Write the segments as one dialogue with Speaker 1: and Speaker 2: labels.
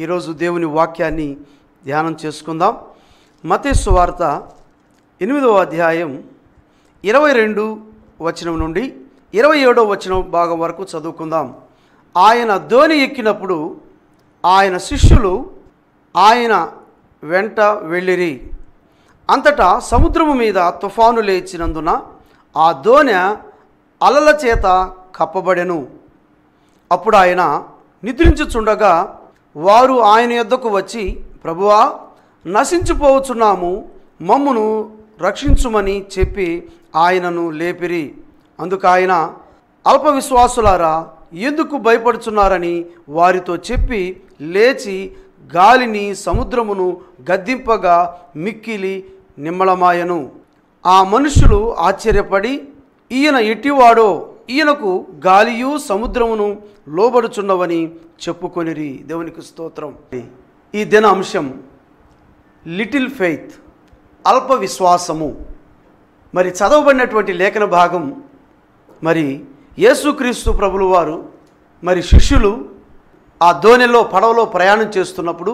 Speaker 1: ఈరోజు దేవుని వాక్యాన్ని ధ్యానం చేసుకుందాం. మత్తయి సువార్త 8వ అధ్యాయం 22 వచనం నుండి 27వ వచనం భాగం వరకు చదువుకుందాం. ఆయన దోణి ఎక్కినప్పుడు ఆయన శిష్యులు ఆయన వెంట వెళ్ళిరి. అంతటా సముద్రము మీద తుఫాను లేచినందున ఆ దోణి అలల చేత కప్పబడెను. అప్పుడు ఆయన నిద్రించుచుండగా వారు ఆయన యొద్దకు వచ్చి, ప్రభువా, నశించిపోవచ్చున్నాము, మమ్మును రక్షించుమని చెప్పి ఆయనను లేపిరి. అందుకు ఆయన, అల్ప విశ్వాసులారా, ఎందుకు భయపడుచున్నారని వారితో చెప్పి లేచి గాలిని సముద్రమును గద్దింపగా మిక్కిలి నిమ్మళమాయను. ఆ మనుషులు ఆశ్చర్యపడి, ఈయన ఎట్టివాడో, ఈయనకు గాలియు సముద్రమును లోబడుచున్నవని చెప్పుకొనిరి. దేవునికి స్తోత్రం. ఈ దిన అంశం లిటిల్ ఫెయిత్, అల్ప విశ్వాసము. మరి చదవబడినటువంటి లేఖన భాగం, మరి యేసుక్రీస్తు ప్రభులు వారు మరి శిష్యులు ఆ దోణిలో పడవలో ప్రయాణం చేస్తున్నప్పుడు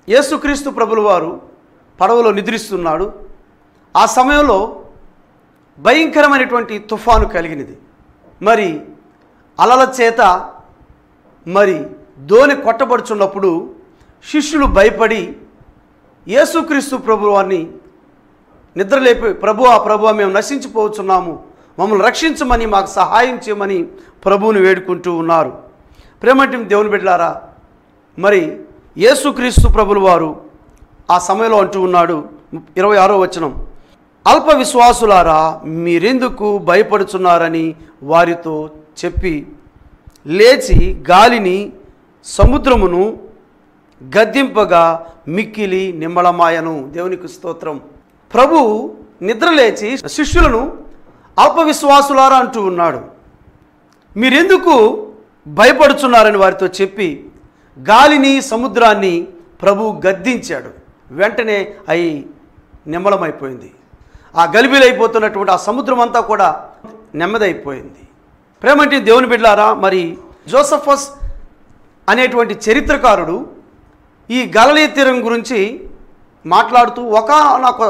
Speaker 1: యేసుక్రీస్తు ప్రభులు వారు పడవలో నిద్రిస్తున్నాడు. ఆ సమయంలో భయంకరమైనటువంటి తుఫాను కలిగినది. మరి అలల చేత మరి దోణి కొట్టబడుచున్నప్పుడు శిష్యులు భయపడి యేసుక్రీస్తు ప్రభువాన్ని నిద్రలేపి, ప్రభువా, మేము నశించిపోతున్నాము, మమ్మల్ని రక్షించమని, మాకు సహాయం చేయమని ప్రభువుని వేడుకుంటూ ఉన్నారు. ప్రేమంటి దేవుని బిడ్డలారా, మరి యేసుక్రీస్తు ప్రభులు వారు ఆ సమయంలో అంటూ ఉన్నాడు, 26వ వచనం, అల్ప విశ్వాసులారా, మీరెందుకు భయపడుచున్నారని వారితో చెప్పి లేచి గాలిని సముద్రమును గద్దింపగా మిక్కిలి నిమ్మళమాయను. దేవునికి స్తోత్రం. ప్రభు నిద్రలేచి శిష్యులను అల్ప విశ్వాసులారా అంటూ ఉన్నాడు. మీరెందుకు భయపడుచున్నారని వారితో చెప్పి గాలిని సముద్రాన్ని ప్రభు గద్దించాడు. వెంటనే అవి నిమ్మళమైపోయింది. ఆ గలిబిలైపోతున్నటువంటి ఆ సముద్రం అంతా కూడా నెమ్మదైపోయింది. ప్రేమంటే దేవుని బిడ్డలారా, మరి జోసఫస్ అనేటువంటి చరిత్రకారుడు ఈ గలిలయ తీరం గురించి మాట్లాడుతూ ఒకానొక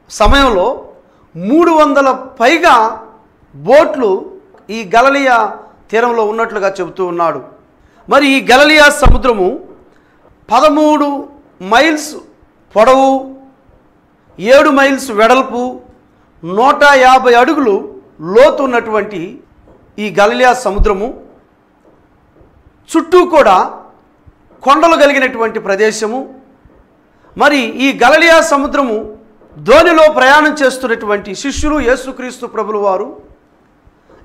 Speaker 1: సమయంలో 300 పైగా బోట్లు ఈ గలిలయ తీరంలో ఉన్నట్లుగా చెబుతూ ఉన్నాడు. మరి ఈ గలిలయ సముద్రము 13 మైల్స్ పొడవు, 7 మైల్స్ వెడల్పు, 150 అడుగులు లోతు ఉన్నటువంటి ఈ గలిలయ సముద్రము చుట్టూ కూడా కొండలు కలిగినటువంటి ప్రదేశము. మరి ఈ గలిలయ సముద్రము దోణిలో ప్రయాణం చేస్తున్నటువంటి శిష్యులు యేసుక్రీస్తు ప్రభులు వారు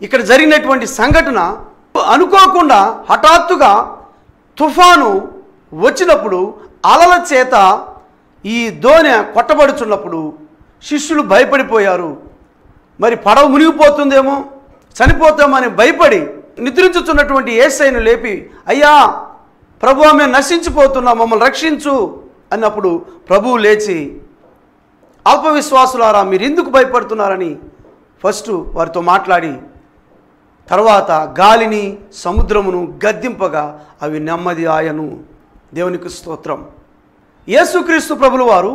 Speaker 1: ఇక్కడ జరిగినటువంటి సంఘటన అనుకోకుండా హఠాత్తుగా తుఫాను వచ్చినప్పుడు అలల చేత ఈ దోణి కొట్టబడుచున్నప్పుడు శిష్యులు భయపడిపోయారు. మరి పడవ మునిగిపోతుందేమో, చనిపోతామని భయపడి నిద్రించుతున్నటువంటి యేసయ్యను లేపి, అయ్యా ప్రభువా, మేము నశించిపోతున్నాం, మమ్మల్ని రక్షించు అన్నప్పుడు ప్రభువు లేచి, అల్ప విశ్వాసులారా, మీరు ఎందుకు భయపడుతున్నారని ఫస్ట్ వారితో మాట్లాడి తర్వాత గాలిని సముద్రమును గద్దింపగా అవి నెమ్మది ఆయను. దేవునికి స్తోత్రం. యేసుక్రీస్తు ప్రభులు వారు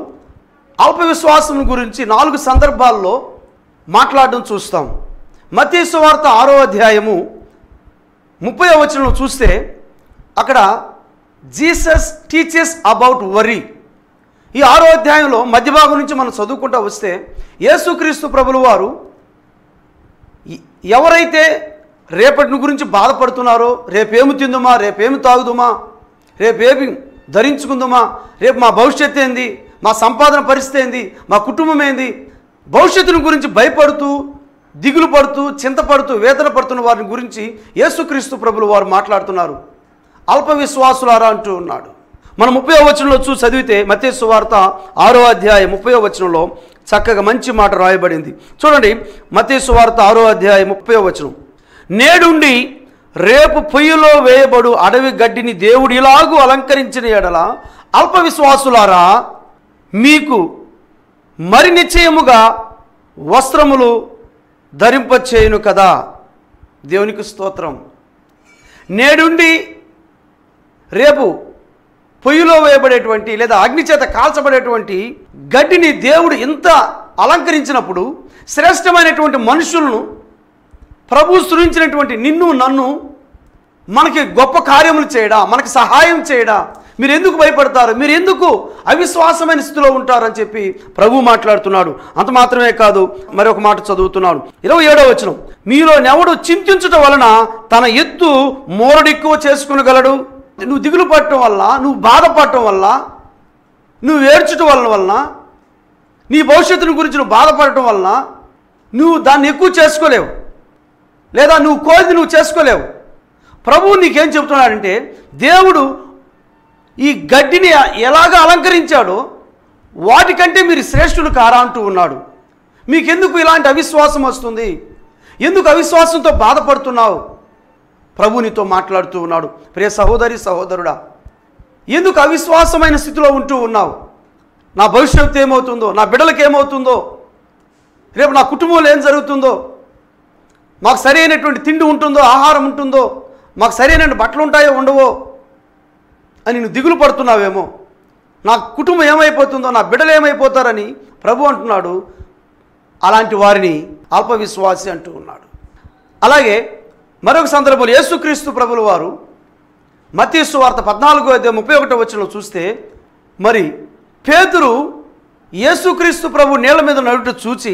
Speaker 1: అల్ప విశ్వాసం గురించి 4 సందర్భాల్లో మాట్లాడడం చూస్తాం. మత్తయి సువార్త 6వ అధ్యాయము 30వ వచనంలో చూస్తే అక్కడ జీసస్ టీచెస్ అబౌట్ వరీ. ఈ 6వ అధ్యాయంలో మధ్య భాగం నుంచి మనం చదువుకుంటూ వస్తే యేసుక్రీస్తు ప్రభులు వారు ఎవరైతే రేపటి గురించి బాధపడుతున్నారో, రేపేమి తిందుమా, రేపేమి తాగుదుమా, రేపేమి ధరించుకుందుమా, రేపు మా భవిష్యత్తు ఏంది, మా సంపాదన పరిస్థితి ఏంది, మా కుటుంబం ఏంది, భవిష్యత్తుని గురించి భయపడుతూ, దిగులు పడుతూ, చింతపడుతూ, వేదన పడుతున్న వారిని గురించి యేసుక్రీస్తు ప్రభులు వారు మాట్లాడుతున్నారు. అల్ప విశ్వాసులారా అంటూ ఉన్నాడు. మనం 30వ వచనంలో చదివితే మత్తయి సువార్త 6వ అధ్యాయం 30వ వచనంలో చక్కగా మంచి మాట రాయబడింది. చూడండి, మత్తయి సువార్త 6వ అధ్యాయం 30వ వచనం, నేడుండి రేపు పొయ్యిలో వేయబడు అడవి గడ్డిని దేవుడు ఇలాగూ అలంకరించిన ఎడల అల్ప విశ్వాసులారా, మీకు మరి నిశ్చయముగా వస్త్రములు ధరింపచేయును కదా. దేవునికి స్తోత్రం. నేడుండి రేపు పొయ్యిలో వేయబడేటువంటి లేదా అగ్ని చేత కాల్చబడేటువంటి గడ్డిని దేవుడు ఇంత అలంకరించినప్పుడు శ్రేష్టమైనటువంటి మనుషులను ప్రభు సృజించినటువంటి నిన్ను నన్ను మనకి గొప్ప కార్యములు చేయడా, మనకి సహాయం చేయడా, మీరు ఎందుకు భయపడతారు, మీరు ఎందుకు అవిశ్వాసమైన స్థితిలో ఉంటారని చెప్పి ప్రభు మాట్లాడుతున్నాడు. అంత మాత్రమే కాదు, మరొక మాట చదువుతున్నాడు. 27వ వచనం, మీలో నెవడు చింతించటం వలన తన ఎత్తు మోరడెక్కువ చేసుకునగలడు. నువ్వు దిగులు పడటం వల్ల, నువ్వు బాధపడటం వల్ల, నువ్వు ఏడ్చటం వలన, నీ భవిష్యత్తుని గురించి నువ్వు బాధపడటం వలన నువ్వు దాన్ని ఎక్కువ చేసుకోలేవు, లేదా నువ్వు కోరిది నువ్వు చేసుకోలేవు. ప్రభువు నీకేం చెబుతున్నాడంటే, దేవుడు ఈ గడ్డిని ఎలాగ అలంకరించాడో వాటికంటే మీరు శ్రేష్ఠులు కారా అంటూ ఉన్నాడు. మీకెందుకు ఇలాంటి అవిశ్వాసం వస్తుంది, ఎందుకు అవిశ్వాసంతో బాధపడుతున్నావు? ప్రభు నీతో మాట్లాడుతూ ఉన్నాడు. ప్రియ సహోదరి సహోదరుడా, ఎందుకు అవిశ్వాసమైన స్థితిలో ఉంటూ ఉన్నావు? నా భవిష్యత్తు ఏమవుతుందో, నా బిడ్డలకు ఏమవుతుందో, రేపు నా కుటుంబంలో ఏం జరుగుతుందో, మాకు సరైనటువంటి తిండి ఉంటుందో, ఆహారం ఉంటుందో, మాకు సరైన బట్టలు ఉంటాయో ఉండవో అని నువ్వు దిగులు పడుతున్నావేమో, నా కుటుంబం ఏమైపోతుందో, నా బిడ్డలు ఏమైపోతారని ప్రభు అంటున్నాడు. అలాంటి వారిని అల్పవిశ్వాసి అంటూ ఉన్నాడు. అలాగే మరొక సందర్భంలో యేసుక్రీస్తు ప్రభుల వారు మత్తయి సువార్త 14:31 వచనంలో చూస్తే, మరి పేతురు యేసుక్రీస్తు ప్రభు నీళ్ళ మీద నడుట చూచి,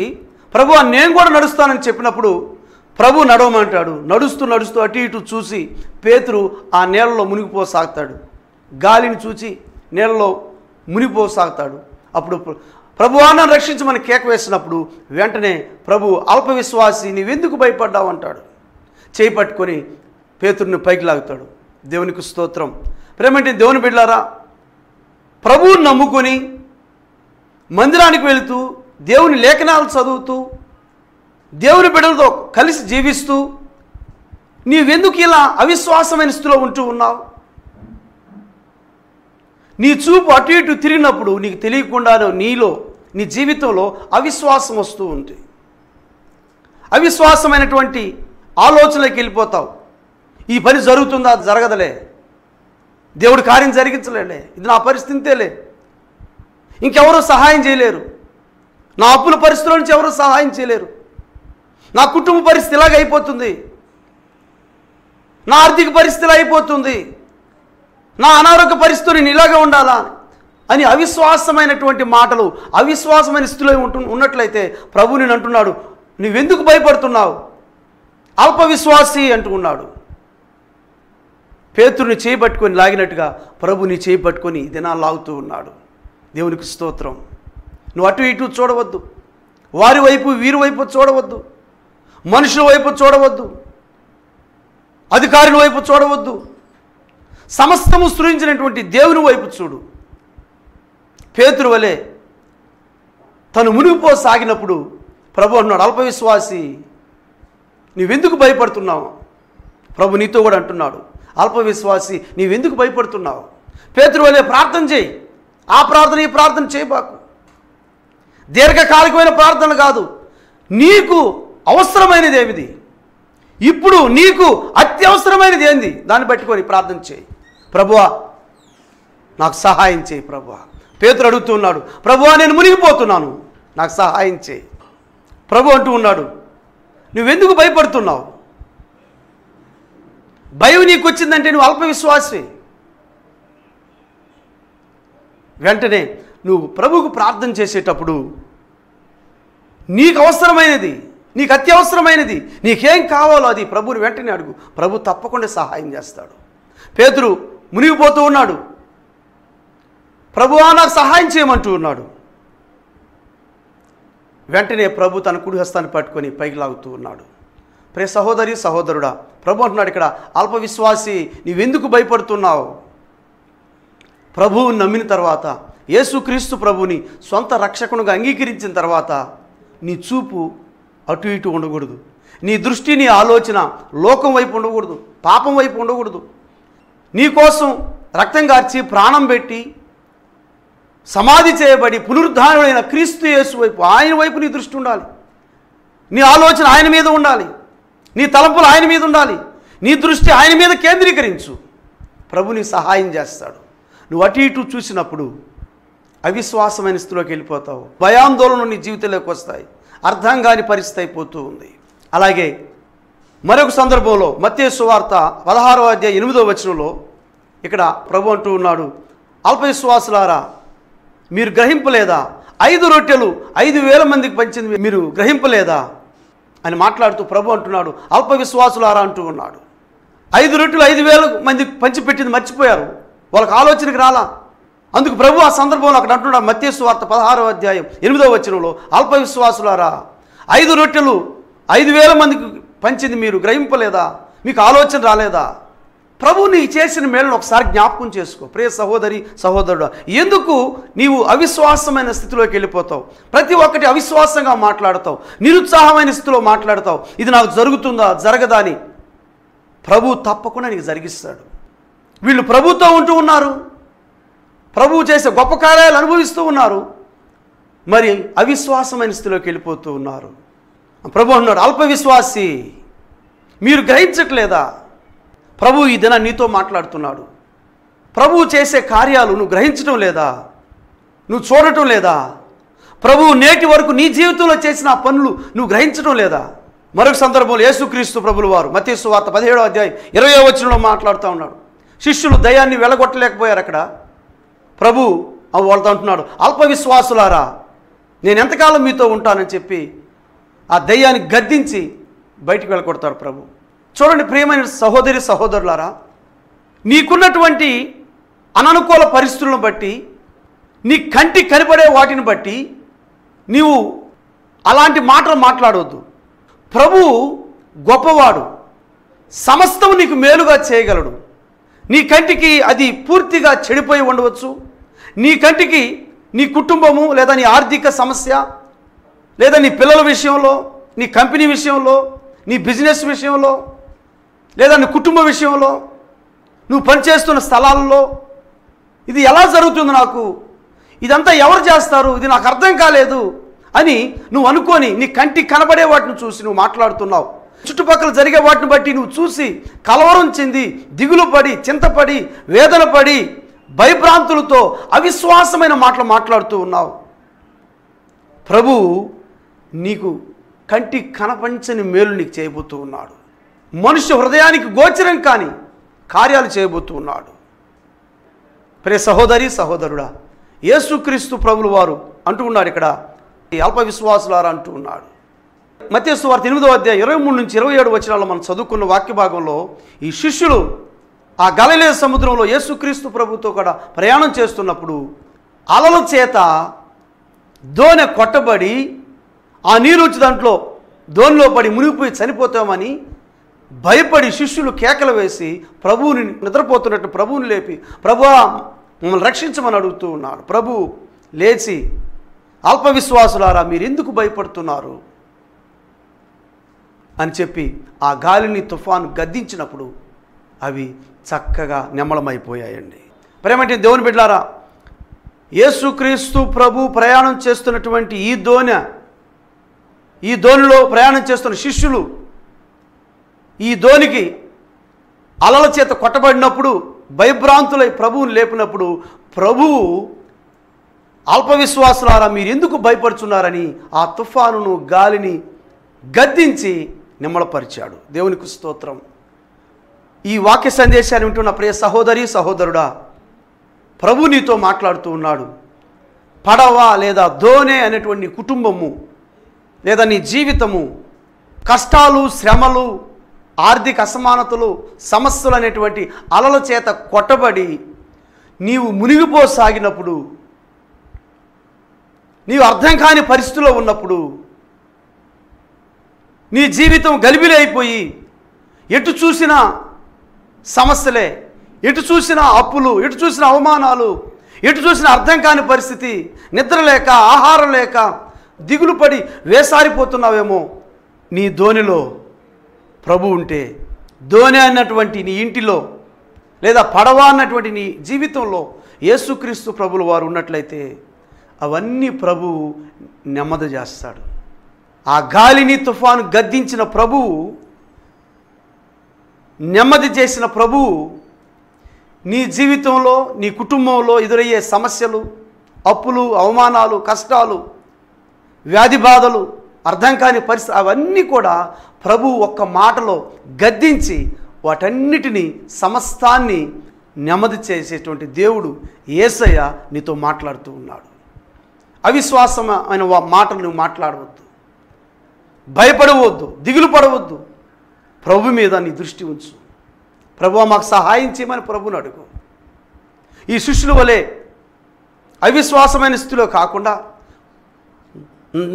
Speaker 1: ప్రభు నేను కూడా నడుస్తానని చెప్పినప్పుడు ప్రభు నడవమంటాడు. నడుస్తూ నడుస్తూ అటు ఇటు చూసి పేతురు ఆ నీళ్ళలో మునిగిపోసాగుతాడు. గాలిని చూచి నీళ్ళలో మునిగిపోసాగుతాడు. అప్పుడు ప్రభువా నన్ను రక్షించమని కేక వేసినప్పుడు వెంటనే ప్రభు అల్పవిశ్వాసి నీవెందుకు భయపడ్డావు అంటాడు. చేయి పట్టుకొని పేతురుని పైకి లాగుతాడు. దేవునికి స్తోత్రం. ప్రేమంటే దేవుని బిడ్డలారా, ప్రభువుని నమ్ముకొని మందిరానికి వెళుతూ దేవుని లేఖనాలు చదువుతూ దేవుని బిడ్డలతో కలిసి జీవిస్తూ నీవెందుకు ఇలా అవిశ్వాసమైన స్థితిలో ఉంటూ ఉన్నావు? నీ చూపు అటు ఇటు తిరిగినప్పుడు నీకు తెలియకుండానే నీలో, నీ జీవితంలో అవిశ్వాసం వస్తూ ఉంది. అవిశ్వాసమైనటువంటి ఆలోచనలోకి వెళ్ళిపోతావు. ఈ పని జరుగుతుందా, జరగదలే, దేవుడు కార్యం జరిగించలేలే, ఇది నా పరిస్థితేలే, ఇంకెవరూ సహాయం చేయలేరు, నా అప్పుల పరిస్థితుల నుంచి ఎవరూ సహాయం చేయలేరు, నా కుటుంబ పరిస్థితి ఇలాగ అయిపోతుంది, నా ఆర్థిక పరిస్థితి అయిపోతుంది, నా అనారోగ్య పరిస్థితులు నేను ఇలాగే ఉండాలా అని అవిశ్వాసమైనటువంటి మాటలు, అవిశ్వాసమైన స్థితిలో ఉన్నట్లయితే ప్రభు నేను అంటున్నాడు, నువ్వెందుకు భయపడుతున్నావు? అల్పవిశ్వాసి అంటూ ఉన్నాడు. పేతురుని చేయబట్టుకొని లాగినట్టుగా ప్రభుని చేయబట్టుకొని దినాలు లాగుతూ ఉన్నాడు. దేవునికి స్తోత్రం. నువ్వు అటు ఇటు చూడవద్దు, వారి వైపు వీరి వైపు చూడవద్దు, మనుషుల వైపు చూడవద్దు, అధికారుల వైపు చూడవద్దు, సమస్తము సృజించినటువంటి దేవుని వైపు చూడు. పేతురు వలె తను మునిగిపోసాగినప్పుడు ప్రభు అన్నాడు, అల్పవిశ్వాసి నీవెందుకు భయపడుతున్నావు? ప్రభు నీతో కూడా అంటున్నాడు, అల్పవిశ్వాసి నీవెందుకు భయపడుతున్నావు? పేతురు వలె ప్రార్థన చేయి. ఆ ప్రార్థన ఈ ప్రార్థన చేయబాకు. దీర్ఘకాలికమైన ప్రార్థన కాదు, నీకు అవసరమైనది ఏమిది, ఇప్పుడు నీకు అత్యవసరమైనది ఏంది, దాన్ని పట్టుకొని ప్రార్థన చేయి. ప్రభువా నాకు సహాయం చేయి. ప్రభువా, పేతురు అడుగుతున్నాడు, ప్రభువా నేను మునిగిపోతున్నాను, నాకు సహాయం చేయి. ప్రభు అంటూ ఉన్నాడు, నువ్వెందుకు భయపడుతున్నావు? భయం నీకు వచ్చిందంటే నువ్వు అల్పవిశ్వాసి. వెంటనే నువ్వు ప్రభువుకు ప్రార్థన చేసేటప్పుడు నీకు అవసరమైనది, నీకు అత్యవసరమైనది, నీకేం కావాలో అది ప్రభువుని వెంటనే అడుగు. ప్రభు తప్పకుండా సహాయం చేస్తాడు. పేతురు మునిగిపోతూ ఉన్నాడు, ప్రభువా నాకు సహాయం చేయమంటూ ఉన్నాడు. వెంటనే ప్రభు తన కుడి హస్తాన్ని పట్టుకొని పైకి లాగుతూ ఉన్నాడు. ప్రియ సహోదరి సహోదరుడా, ప్రభు అంటున్నాడు ఇక్కడ, అల్పవిశ్వాసి నీవెందుకు భయపడుతున్నావు? ప్రభువుని నమ్మిన తర్వాత, యేసుక్రీస్తు ప్రభుని సొంత రక్షకునిగా అంగీకరించిన తర్వాత నీ చూపు అటు ఇటు ఉండకూడదు, నీ దృష్టి నీ ఆలోచన లోకం వైపు ఉండకూడదు, పాపం వైపు ఉండకూడదు. నీకోసం రక్తం కార్చి ప్రాణం పెట్టి సమాధి చేయబడి పునరుద్ధానుడైన క్రీస్తు యేసు వైపు, ఆయన వైపు నీ దృష్టి ఉండాలి, నీ ఆలోచన ఆయన మీద ఉండాలి, నీ తలంపులు ఆయన మీద ఉండాలి, నీ దృష్టి ఆయన మీద కేంద్రీకరించు. ప్రభు నీ సహాయం చేస్తాడు. నువ్వు అటు ఇటు చూసినప్పుడు అవిశ్వాసమైన స్థితిలోకి వెళ్ళిపోతావు. భయాందోళన నీ జీవితంలోకి వస్తాయి. అర్థం కాని పరిస్థితి అయిపోతూ ఉంది. అలాగే మరొక సందర్భంలో మత్తయి సువార్త 16వ అధ్యాయం 8వ వచనంలో ఇక్కడ ప్రభు అంటూ ఉన్నాడు, అల్ప విశ్వాసులారా మీరు గ్రహింపలేదా? 5 రొట్టెలు 5,000 మందికి పంచింది మీరు గ్రహింపలేదా అని మాట్లాడుతూ ప్రభు అంటున్నాడు, అల్ప విశ్వాసులారా అంటూ ఉన్నాడు. 5 రొట్టెలు 5,000 మందికి పంచిపెట్టింది మర్చిపోయారు, వాళ్ళకి ఆలోచనకి రాలా. అందుకు ప్రభు ఆ సందర్భంలో అక్కడ అంటున్నాడు, మత్తయి సువార్త 16వ అధ్యాయం 8వ వచనంలో, అల్ప విశ్వాసులారా 5 రొట్టెలు 5,000 మందికి పంచింది మీరు గ్రహింపలేదా? మీకు ఆలోచన రాలేదా? ప్రభు నీ చేసిన మేలును ఒకసారి జ్ఞాపకం చేసుకో ప్రియ సహోదరి సహోదరుడు. ఎందుకు నీవు అవిశ్వాసమైన స్థితిలోకి వెళ్ళిపోతావు? ప్రతి ఒక్కటి అవిశ్వాసంగా మాట్లాడతావు, నిరుత్సాహమైన స్థితిలో మాట్లాడతావు. ఇది నాకు జరుగుతుందా జరగదా అని. ప్రభు తప్పకుండా నీకు జరిగిస్తాడు. వీళ్ళు ప్రభుతో ఉంటూ ఉన్నారు, ప్రభువు చేసే గొప్ప కార్యాలు అనుభవిస్తూ ఉన్నారు, మరి అవిశ్వాసమైన స్థితిలోకి వెళ్ళిపోతూ ఉన్నారు. ప్రభు అన్నాడు, అల్ప విశ్వాసి మీరు గ్రహించట్లేదా? ప్రభు ఈ దిన నీతో మాట్లాడుతున్నాడు. ప్రభువు చేసే కార్యాలు నువ్వు గ్రహించడం లేదా? నువ్వు చూడటం లేదా? ప్రభువు నేటి వరకు నీ జీవితంలో చేసిన ఆ పనులు నువ్వు గ్రహించడం లేదా? మరొక సందర్భంలో యేసుక్రీస్తు ప్రభుల వారు మత్తయి సువార్త 17వ అధ్యాయం 20వ వచనంలో మాట్లాడుతూ ఉన్నాడు. శిష్యులు దయ్యాన్ని వెళ్ళగొట్టలేకపోయారు. అక్కడ ప్రభు వాళ్ళతో అంటున్నాడు, అల్ప విశ్వాసులారా నేను ఎంతకాలం మీతో ఉంటానని చెప్పి ఆ దయ్యాన్ని గద్దించి బయటికి వెళ్ళగొడతాడు ప్రభు. చూడండి ప్రియమైన సహోదరి సహోదరులారా, నీకున్నటువంటి అననుకూల పరిస్థితులను బట్టి, నీ కంటి కనబడే వాటిని బట్టి నీవు అలాంటి మాటలు మాట్లాడవద్దు. ప్రభువు గొప్పవాడు, సమస్తం నీకు మేలుగా చేయగలడు. నీ కంటికి అది పూర్తిగా చెడిపోయి ఉండవచ్చు. నీ కంటికి నీ కుటుంబము లేదా నీ ఆర్థిక సమస్య లేదా నీ పిల్లల విషయంలో, నీ కంపెనీ విషయంలో, నీ బిజినెస్ విషయంలో లేదా నీ కుటుంబ విషయంలో, నువ్వు పనిచేస్తున్న స్థలాల్లో ఇది ఎలా జరుగుతుంది, నాకు ఇదంతా ఎవరు చేస్తారు, ఇది నాకు అర్థం కాలేదు అని నువ్వు అనుకొని నీ కంటికి కనబడే వాటిని చూసి నువ్వు మాట్లాడుతున్నావు. చుట్టుపక్కల జరిగే వాటిని బట్టి నువ్వు చూసి కలవరం చెంది, దిగులు పడి, చింతపడి, వేదన పడి, భయభ్రాంతులతో అవిశ్వాసమైన మాటలు మాట్లాడుతూ ఉన్నావు. ప్రభు నీకు కంటి కనపంచని మేలు నీకు చేయబోతూ ఉన్నాడు. మనుష్య హృదయానికి గోచరం కాని కార్యాలు చేయబోతూ ఉన్నాడు. ప్రియ సహోదరి సహోదరుడా, యేసుక్రీస్తు ప్రభులు వారు అంటూ ఉన్నాడు ఇక్కడ, ఈ అల్ప విశ్వాసులారా అంటూ ఉన్నాడు. మత్తయి సువార్త 8వ అధ్యాయం 23 నుంచి 27 వచనాల్లో మనం చదువుకున్న వాక్య భాగంలో ఈ శిష్యులు ఆ గలిలయ సముద్రంలో యేసుక్రీస్తు ప్రభుతో కూడా ప్రయాణం చేస్తున్నప్పుడు అలల చేత దోణె కొట్టబడి ఆ నీరు వచ్చి దాంట్లో దోణిలో పడి మునిగిపోయి చనిపోతామని భయపడి శిష్యులు కేకలు వేసి ప్రభువుని, నిద్రపోతున్నట్టు ప్రభువుని లేపి, ప్రభువా మమ్మల్ని రక్షించమని అడుగుతూ ఉన్నాడు. ప్రభు లేచి, అల్ప విశ్వాసులారా మీరు ఎందుకు భయపడుతున్నారు అని చెప్పి ఆ గాలిని తుఫాను గద్దించినప్పుడు అవి చక్కగా నిమ్మలమైపోయాయండి. ప్రేమంటే దేవుని బిడ్డలారా, యేసుక్రీస్తు ప్రభు ప్రయాణం చేస్తున్నటువంటి ఈ దోణిలో ప్రయాణం చేస్తున్న శిష్యులు ఈ దోనికి అలల చేత కొట్టబడినప్పుడు భయభ్రాంతులై ప్రభువుని లేపినప్పుడు ప్రభువు అల్ప విశ్వాసులారా మీరు ఎందుకు భయపడుచున్నారని ఆ తుఫానును గాలిని గద్దించి నిమ్మలపరిచాడు. దేవునికి స్తోత్రం. ఈ వాక్య సందేశాన్ని వింటున్న ప్రియ సహోదరి సహోదరుడా, ప్రభు నీతో మాట్లాడుతూ ఉన్నాడు. పడవ లేదా దోణె అనేటువంటి కుటుంబము లేదా నీ జీవితము కష్టాలు, శ్రమలు, ఆర్థిక అసమానతలు, సమస్యలు అనేటువంటి అలల చేత కొట్టబడి నీవు మునిగిపోసాగినప్పుడు, నీవు అర్థం కాని పరిస్థితిలో ఉన్నప్పుడు, నీ జీవితం గలిబిలి అయిపోయి ఎటు చూసినా సమస్యలే, ఎటు చూసినా అప్పులు, ఎటు చూసినా అవమానాలు, ఎటు చూసినా అర్థం కాని పరిస్థితి, నిద్ర లేక, ఆహారం లేక, దిగులు పడి వేసారిపోతున్నావేమో, నీ దోణిలో ప్రభు ఉంటే, దోణి అన్నటువంటి నీ ఇంటిలో లేదా పడవ అన్నటువంటి నీ జీవితంలో యేసుక్రీస్తు ప్రభులు వారు ఉన్నట్లయితే అవన్నీ ప్రభు నెమ్మది చేస్తాడు. ఆ గాలిని తుఫాను గద్దించిన ప్రభువు, నెమ్మది చేసిన ప్రభువు నీ జీవితంలో, నీ కుటుంబంలో ఎదురయ్యే సమస్యలు, అప్పులు, అవమానాలు, కష్టాలు, వ్యాధి బాధలు, అర్థం కాని పరిస్థితి, అవన్నీ కూడా ప్రభు ఒక్క మాటలో గద్దించి వాటన్నిటినీ సమస్తాన్ని నెమ్మది చేసేటువంటి దేవుడు యేసయ్య నీతో మాట్లాడుతూ ఉన్నాడు. అవిశ్వాసమైన మాటలు నువ్వు మాట్లాడవద్దు, భయపడవద్దు, దిగులు పడవద్దు. ప్రభు మీద నీ దృష్టి ఉంచు. ప్రభువా మాకు సహాయం చేయమని ప్రభువుని అడుగు. ఈ శిష్యుల వలె అవిశ్వాసమైన స్థితిలో కాకుండా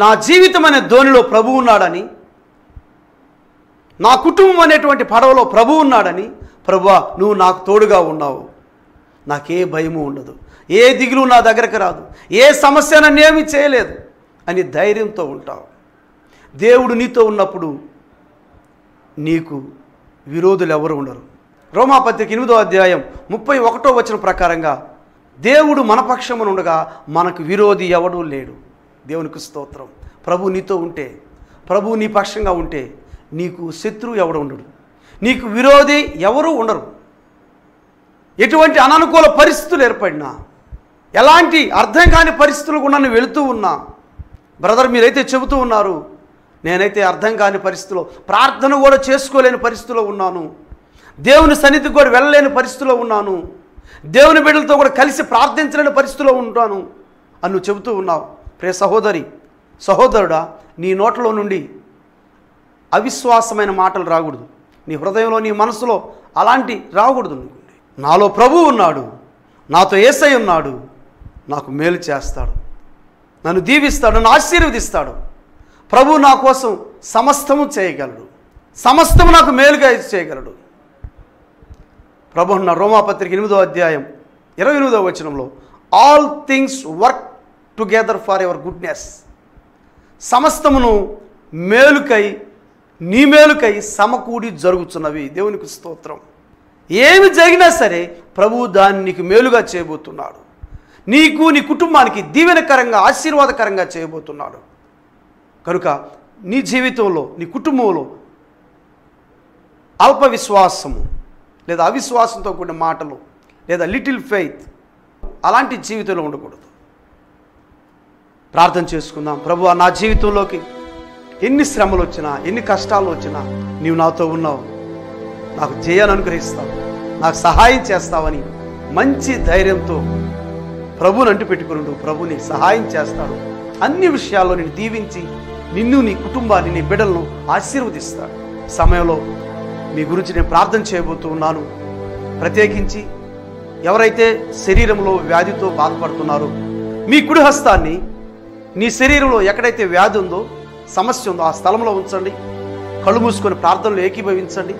Speaker 1: నా జీవితం అనే ధోనిలో ప్రభు ఉన్నాడని, నా కుటుంబం అనేటువంటి పడవలో ప్రభు ఉన్నాడని, ప్రభువా నువ్వు నాకు తోడుగా ఉన్నావు, నాకే భయము ఉండదు, ఏ దిగులు నా దగ్గరకు రాదు, ఏ సమస్య నన్నేమీ చేయలేదు అని ధైర్యంతో ఉంటావు. దేవుడు నీతో ఉన్నప్పుడు నీకు విరోధులు ఎవరు ఉండరు. రోమాపత్రిక 8వ అధ్యాయం 31వ వచనం ప్రకారంగా దేవుడు మన పక్షమునుండగా మనకు విరోధి ఎవడూ లేడు. దేవునికి స్తోత్రం. ప్రభు నీతో ఉంటే, ప్రభు నీ పక్షంగా ఉంటే నీకు శత్రువు ఎవడు ఉండడు, నీకు విరోధి ఎవరూ ఉండరు. ఎటువంటి అననుకూల పరిస్థితులు ఏర్పడినా, ఎలాంటి అర్థం కాని పరిస్థితులు కూడా నేను వెళుతూ ఉన్నా, బ్రదర్ మీరైతే చెబుతూ ఉన్నారు, నేనైతే అర్థం కాని పరిస్థితిలో, ప్రార్థన కూడా చేసుకోలేని పరిస్థితిలో ఉన్నాను, దేవుని సన్నిధికి కూడా వెళ్ళలేని పరిస్థితిలో ఉన్నాను, దేవుని బిడ్డలతో కూడా కలిసి ప్రార్థించలేని పరిస్థితిలో ఉంటాను అని నువ్వు చెబుతూ ఉన్నావు. ప్రియ సహోదరి, సహోదరుడా, నీ నోట్లో నుండి అవిశ్వాసమైన మాటలు రాకూడదు. నీ హృదయంలో, నీ మనసులో అలాంటి రాకూడదు. నాలో ప్రభువు ఉన్నాడు, నాతో యేసయ్య ఉన్నాడు, నాకు మేలు చేస్తాడు, నన్ను దీవిస్తాడు, నన్ను ఆశీర్వదిస్తాడు, ప్రభు నా కోసం సమస్తము చేయగలడు, సమస్తము నాకు మేలుగా చేయగలడు. ప్రభు అన్న రోమాపత్రిక 8వ అధ్యాయం 28వ వచనంలో all things work together for your goodness, సమస్తమును మేలుకై, నీ మేలుకై సమకూడి జరుగుతున్నవి. దేవునికి స్తోత్రం. ఏమి జరిగినా సరే ప్రభువు దాన్ని నీకు మేలుగా చేయబోతున్నాడు, నీకు నీ కుటుంబానికి దీవెనకరంగా, ఆశీర్వాదకరంగా చేయబోతున్నాడు. కనుక నీ జీవితంలో, నీ కుటుంబంలో అల్ప విశ్వాసము లేదా అవిశ్వాసంతో కూడిన మాటలు లేదా లిటిల్ ఫెయిత్ అలాంటి జీవితంలో ఉండకూడదు. ప్రార్థన చేసుకుందాం. ప్రభువా నా జీవితంలోకి ఎన్ని శ్రమలు వచ్చినా, ఎన్ని కష్టాలు వచ్చినా నీవు నాతో ఉన్నావు, నాకు జయాన్ని అనుగ్రహిస్తావు, నాకు సహాయం చేస్తావని మంచి ధైర్యంతో ప్రభువుని అంటు పెట్టుకుని ప్రభుని సహాయం చేస్తాడు. అన్ని విషయాల్లో నేను దీవించి నిన్ను, నీ కుటుంబాన్ని, నీ బిడ్డలను ఆశీర్వదిస్తాడు. సమయంలో మీ గురించి నేను ప్రార్థన చేయబోతూ ఉన్నాను. ప్రత్యేకించి ఎవరైతే శరీరంలో వ్యాధితో బాధపడుతున్నారో మీ కుడి హస్తాన్ని నీ శరీరంలో ఎక్కడైతే వ్యాధి ఉందో, సమస్య ఉందో ఆ స్థలంలో ఉంచండి. కళ్ళు మూసుకొని ప్రార్థనలో ఏకీభవించండి.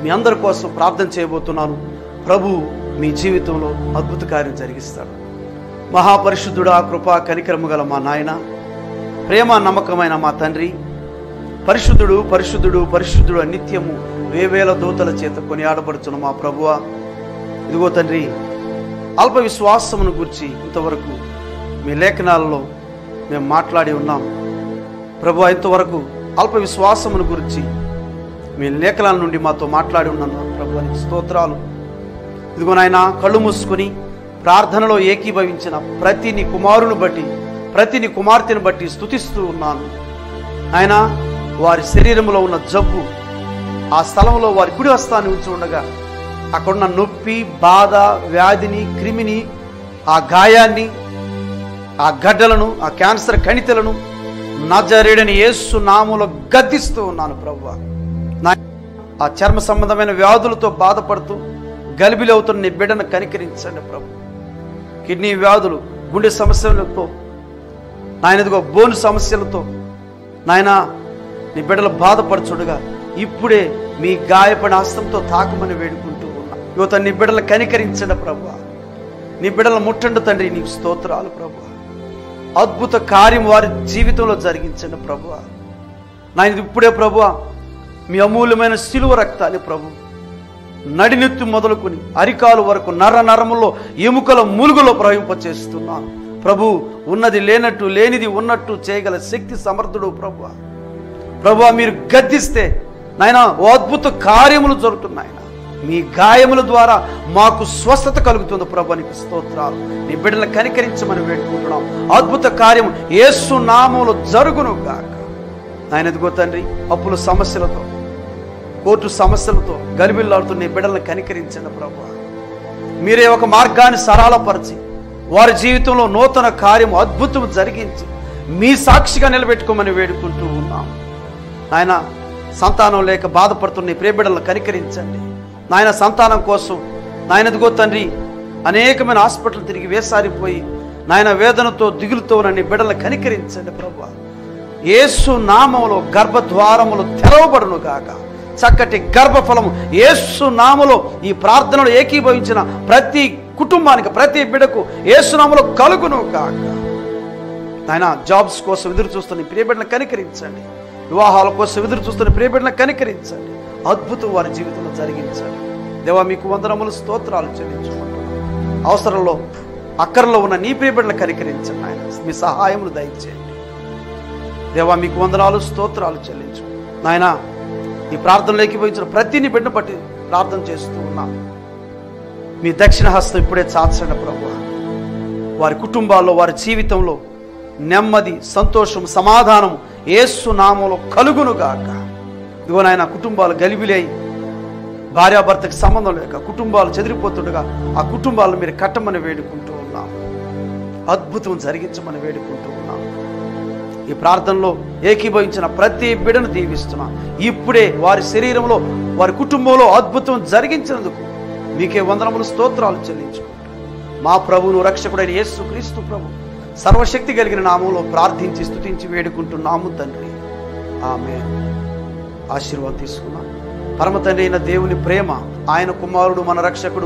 Speaker 1: మీ అందరి కోసం ప్రార్థన చేయబోతున్నాను. ప్రభు మీ జీవితంలో అద్భుత కార్యం జరిగిస్తాడు. మహాపరిశుద్ధుడా, కృపా కనికరము గల మా నాయన, ప్రేమ నమ్మకమైన మా తండ్రి, పరిశుద్ధుడు పరిశుద్ధుడు పరిశుద్ధుడు నిత్యము వేవేల దూతల చేత కొనియాడబడుచున్న మా ప్రభువా, ఇదిగో తండ్రి, అల్ప విశ్వాసమును గురించి ఇంతవరకు మీ లేఖనాలలో మేము మాట్లాడి ఉన్నాం. ప్రభువా, ఇంతవరకు అల్ప విశ్వాసమును గురించి మీ లేఖనాల నుండి మాతో మాట్లాడి ఉన్నాను. ప్రభువా నీకు స్తోత్రాలు. ఇదిగో నాయన, కళ్ళు మూసుకొని ప్రార్థనలో ఏకీభవించిన ప్రతి నీ కుమారుని బట్టి, ప్రతి నీ కుమార్తెను బట్టి స్తుతిస్తూ ఉన్నాను. ఆయన వారి శరీరంలో ఉన్న జబ్బు ఆ స్థలంలో వారి కుడి హస్తాన్ని ఉంచి ఉండగా అక్కడున్న నొప్పి, బాధ, వ్యాధిని, క్రిమిని, ఆ గాయాన్ని, ఆ గడ్డలను, ఆ క్యాన్సర్ కణితలను నజరేయుడైన యేసు నామములో గద్దిస్తూ ఉన్నాను. ప్రభువా, ఆ చర్మ సంబంధమైన వ్యాధులతో బాధపడుతూ గలిబిలి అవుతున్న నీ బిడ్డను కనికరించండి ప్రభు. కిడ్నీ వ్యాధులు, గుండె సమస్యలతో నాయన, ఇదిగో బోను సమస్యలతో నాయన నీ బిడ్డలు బాధపడుచుడుగా ఇప్పుడే మీ గాయపడిన హస్తంతో తాకమని వేడుకుంటూ ఉన్నా. యువత నీ బిడ్డలు కనికరించండి ప్రభువా, నీ బిడ్డలు ముట్టండి తండ్రి. నీకు స్తోత్రాలు ప్రభువా. అద్భుత కార్యం వారి జీవితంలో జరిగించండి ప్రభువా. నాయన ఇప్పుడే ప్రభువా మీ అమూల్యమైన శిలువ రక్తాన్ని ప్రభు నడినెత్తి మొదలుకొని అరికాలు వరకు నర నరములో, ఎముకల మూలుగులో ప్రవహింపచేస్తున్నాను ప్రభు. ఉన్నది లేనట్టు, లేనిది ఉన్నట్టు చేయగల శక్తి సమర్థుడు ప్రభువా. ప్రభువా, మీరు గద్దిస్తే నాయన ఓ అద్భుత కార్యములు జరుగుతున్నాయన. మీ గాయముల ద్వారా మాకు స్వస్థత కలుగుతుంది ప్రభు. నీకు స్తోత్రాలు. నీ బిడ్డలను కనికరించమని వేడుకుంటున్నాం. అద్భుత కార్యం యేసు నామములో జరుగును గాక. ఆయన ఎదుగో తండ్రి, అప్పుల సమస్యలతో, కోర్టు సమస్యలతో గలిబిల్లాడుతున్న నీ బిడ్డలను కనికరించండి ప్రభు. మీరే ఒక మార్గాన్ని సరళపరిచి వారి జీవితంలో నూతన కార్యం అద్భుతం జరిగించి మీ సాక్షిగా నిలబెట్టుకోమని వేడుకుంటూ ఉన్నాం. ఆయన సంతానం లేక బాధపడుతున్న ప్రియ బిడ్డలను కనికరించండి నాయన. సంతానం కోసం నాయన ఎదుగో తండ్రి, అనేకమైన హాస్పిటల్ తిరిగి వేసారిపోయి నాయన వేదనతో దిగులుతో ఉన్న బిడ్డలను కనికరించండి ప్రభు. యేసు నామములో గర్భద్వారములు తెరవబడును గాక. చక్కటి గర్భఫలము యేసు నామములో ఈ ప్రార్థనలో ఏకీభవించిన ప్రతి కుటుంబానికి, ప్రతి బిడ్డకు యేసు నామములో కలుగును గాక. ఆయన జాబ్స్ కోసం ఎదురు చూస్తున్న ప్రియ బిడ్డలను కనికరించండి. వివాహాల కోసం ఎదురు చూస్తున్న ప్రియ బిడ్డలను కనికరించండి. అద్భుతం వారి జీవితంలో జరిగించండి. దేవా మీకు వందనములు, స్తోత్రాలు చెల్లించుకుంటున్నాను. అవసరంలో అక్కరలో ఉన్న నీ ప్రియ బిడ్డలను కనికరించండి ఆయన. మీ సహాయములు దయచేయండి దేవా. మీకు వందనాలు, స్తోత్రాలు చెల్లించు నాయన. ఈ ప్రార్థనలోకి పోయించిన ప్రతి నీ బిడ్డను బట్టి ప్రార్థన చేస్తూ ఉన్నా. మీ దక్షిణ హస్తం ఇప్పుడే చాచండి ప్రభు. వారి కుటుంబాల్లో, వారి జీవితంలో నెమ్మది, సంతోషం, సమాధానం యేసు నామములో కలుగును గాక. ఇదిగో నాయన, కుటుంబాలు గలిబిలై భార్యాభర్తకి సంబంధం లేక కుటుంబాలు చెదిరిపోతుండగా ఆ కుటుంబాలను మీరు కట్టమని వేడుకుంటూ ఉన్నాం. అద్భుతం జరిగించమని వేడుకుంటూ ఉన్నాం. ఈ ప్రార్థనలో ఏకీభవించిన ప్రతి బిడ్డను దీవిస్తున్నా. ఇప్పుడే వారి శరీరంలో, వారి కుటుంబంలో అద్భుతం జరిగించినందుకు మీకే వందనములు, స్తోత్రాలు చెల్లించుకుంటూ మా ప్రభువును రక్షకుడైన యేసు క్రీస్తు ప్రభు సర్వశక్తి కలిగిన నామంలో ప్రార్థించి స్తుతించి వేడుకుంటున్నాము తండ్రి. ఆమేన్. ఆశీర్వాదం తీసుకున్నాం. పరమ తండ్రి అయిన దేవుని ప్రేమ, ఆయన కుమారుడు మన రక్షకుడు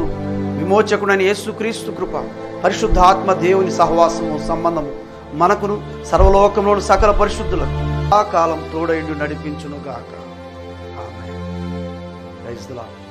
Speaker 1: విమోచకుడైన యేసు క్రీస్తు కృప, పరిశుద్ధ ఆత్మ దేవుని సహవాసము, సంబంధము మనకును సర్వలోకంలోని సకల పరిశుద్ధులకు ఆ కాలం తోడైండు నడిపించును గాక. ఆమేన్. Praise the lord.